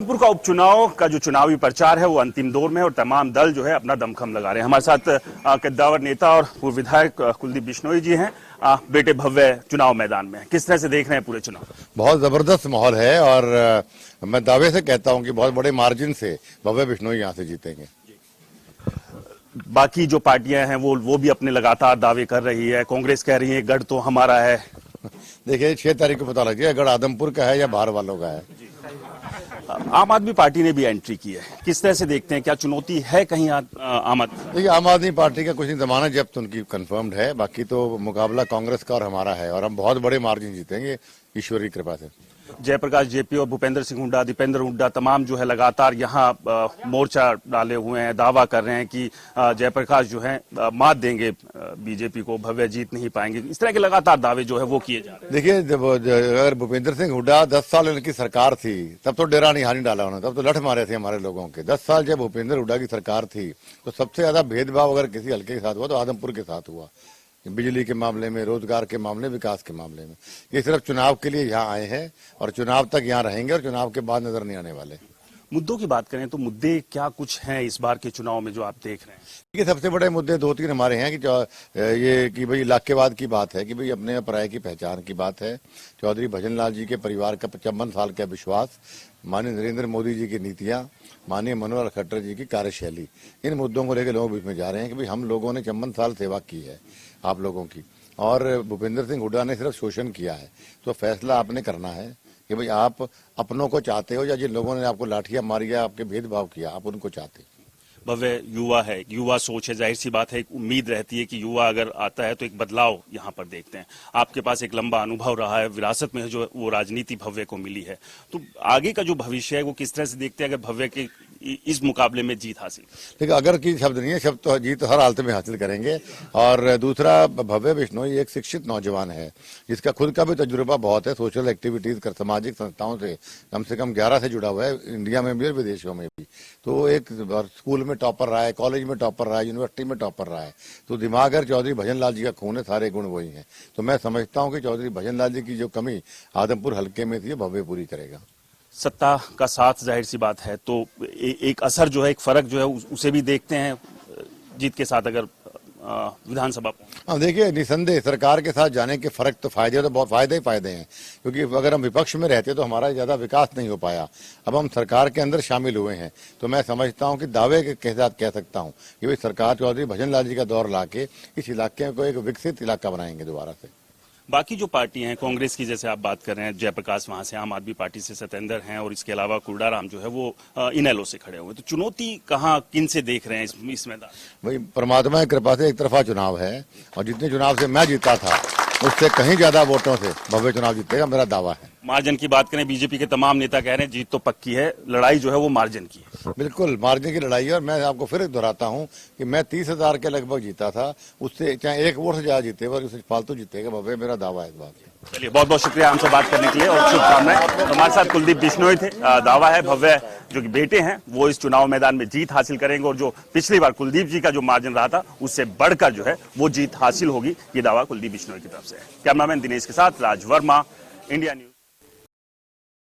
आदमपुर का उपचुनाव का जो चुनावी प्रचार है वो अंतिम दौर में है और तमाम दल जो है अपना दमखम लगा रहे हैं। हमारे साथ कद्दावर नेता और पूर्व विधायक कुलदीप बिश्नोई जी हैं। बेटे भव्य चुनाव मैदान में किस तरह से देख रहे हैं पूरे चुनाव? बहुत जबरदस्त माहौल है और मैं दावे से कहता हूं कि बहुत बड़े मार्जिन से भव्य बिश्नोई यहां से जीतेंगे। बाकी जो पार्टियां हैं वो भी अपने लगातार दावे कर रही है। कांग्रेस कह रही है गढ़ तो हमारा है। देखिए 6 तारीख को पता लग जाएगा गढ़ आदमपुर का है या बाहर वालों का है। आम आदमी पार्टी ने भी एंट्री की है, किस तरह से देखते हैं? क्या चुनौती है कहीं आम आदमी? देखिए आम आदमी पार्टी का कुछ नहीं, जमानत जब्त उनकी कंफर्म्ड है। बाकी तो मुकाबला कांग्रेस का और हमारा है और हम बहुत बड़े मार्जिन जीतेंगे ईश्वर की कृपा से। जयप्रकाश जेपी और भूपेंद्र सिंह हुड्डा, दीपेंद्र हुड्डा तमाम जो है लगातार यहाँ मोर्चा डाले हुए हैं, दावा कर रहे हैं कि जयप्रकाश जो है मात देंगे बीजेपी को, भव्य जीत नहीं पाएंगे। इस तरह के लगातार दावे जो है वो किए जा रहे हैं। देखिए अगर भूपेंद्र सिंह हुड्डा 10 साल इनकी सरकार थी तब तो डेरा नहीं हानि डाला उन्होंने, तब तो लठ मारे थे हमारे लोगों के। 10 साल जब भूपेंद्र हुड्डा की सरकार थी तो सबसे ज्यादा भेदभाव अगर किसी हल्के के साथ हुआ तो आदमपुर के साथ हुआ, बिजली के मामले में, रोजगार के मामले, विकास के मामले में। ये सिर्फ चुनाव के लिए यहाँ आए हैं और चुनाव तक यहाँ रहेंगे और चुनाव के बाद नजर नहीं आने वाले। मुद्दों की बात करें तो मुद्दे क्या कुछ हैं इस बार के चुनाव में जो आप देख रहे हैं? देखिए सबसे बड़े मुद्दे 2-3 हमारे हैं कि ये कि भाई इलाकेवाद की बात है, कि भाई अपने पराये की पहचान की बात है। चौधरी भजनलाल जी के परिवार का 55 साल का विश्वास, माननीय नरेंद्र मोदी जी की नीतियां, माननीय मनोहर खट्टर जी की कार्यशैली, इन मुद्दों को लेकर लोगों बीच में जा रहे हैं कि भाई हम लोगों ने 54 साल सेवा की है आप लोगों की और भूपेंद्र सिंह हुड्डा ने सिर्फ शोषण किया है। तो फैसला आपने करना है कि भाई आप अपनों को चाहते हो या जिन लोगों ने आपको लाठियां मारी या आपके भेदभाव किया आप उनको चाहते हो। भव्य युवा है, युवा सोच है, जाहिर सी बात है, एक उम्मीद रहती है कि युवा अगर आता है तो एक बदलाव यहाँ पर देखते हैं। आपके पास एक लंबा अनुभव रहा है, विरासत में जो वो राजनीति भव्य को मिली है, तो आगे का जो भविष्य है वो किस तरह से देखते हैं अगर भव्य के इस मुकाबले में जीत हासिल? देखिए अगर की शब्द नहीं है, शब्द तो जीत हर हालत में हासिल करेंगे। और दूसरा, भव्य बिश्नोई एक शिक्षित नौजवान है जिसका खुद का भी तजुर्बा बहुत है, सोशल एक्टिविटीज कर, सामाजिक संस्थाओं से कम 11 से जुड़ा हुआ है, इंडिया में भी और विदेशों में भी। तो एक स्कूल में टॉपर रहा है, कॉलेज में टॉपर रहा है, यूनिवर्सिटी में टॉपर रहा है। तो दिमाग अगर चौधरी भजनलाल जी का खून है, सारे गुण वही हैं। तो मैं समझता हूँ कि चौधरी भजनलाल जी की जो कमी आदमपुर हल्के में थी भव्य पूरी करेगा। सत्ता का साथ जाहिर सी बात है, तो एक असर जो है, एक फर्क जो है उसे भी देखते हैं जीत के साथ अगर विधानसभा। हाँ देखिए निसंदेह सरकार के साथ जाने के फर्क तो फायदे तो बहुत फायदे ही फायदे हैं, क्योंकि अगर हम विपक्ष में रहते तो हमारा ज्यादा विकास नहीं हो पाया। अब हम सरकार के अंदर शामिल हुए हैं तो मैं समझता हूं कि दावे के साथ कह सकता हूं कि भाई सरकार चौधरी भजनलाल जी का दौर लाके इस इलाके को एक विकसित इलाका बनाएंगे दोबारा से। बाकी जो पार्टी हैं, कांग्रेस की जैसे आप बात कर रहे हैं, जयप्रकाश वहां से, आम आदमी पार्टी से सत्येंद्र हैं और इसके अलावा कुर्डाराम जो है वो इनेलो से खड़े हुए। तो चुनौती कहाँ किन से देख रहे हैं इस मैदान? भाई परमात्मा की कृपा से एक तरफा चुनाव है और जितने चुनाव से मैं जीता था उससे कहीं ज्यादा वोटों से भव्य चुनाव जीतेगा, मेरा दावा है। मार्जिन की बात करें, बीजेपी के तमाम नेता कह रहे हैं जीत तो पक्की है, लड़ाई जो है वो मार्जिन की है। बिल्कुल मार्जिन की लड़ाई है और मैं आपको फिर दोहराता हूं कि मैं 30,000 के लगभग जीता था, उससे चाहे 1 वोट से ज्यादा जीतेगा और उससे फालतू जीतेगा भव्य, मेरा दावा है इस बात। चलिए बहुत बहुत शुक्रिया हमसे बात करने के लिए और शुभकामनाएं। हमारे साथ कुलदीप बिश्नोई थे। दावा है भव्य जो कि बेटे हैं वो इस चुनाव मैदान में जीत हासिल करेंगे और जो पिछली बार कुलदीप जी का जो मार्जिन रहा था उससे बढ़कर जो है वो जीत हासिल होगी, ये दावा कुलदीप बिश्नोई की तरफ से है। कैमरामैन दिनेश के साथ राज वर्मा, इंडिया न्यूज।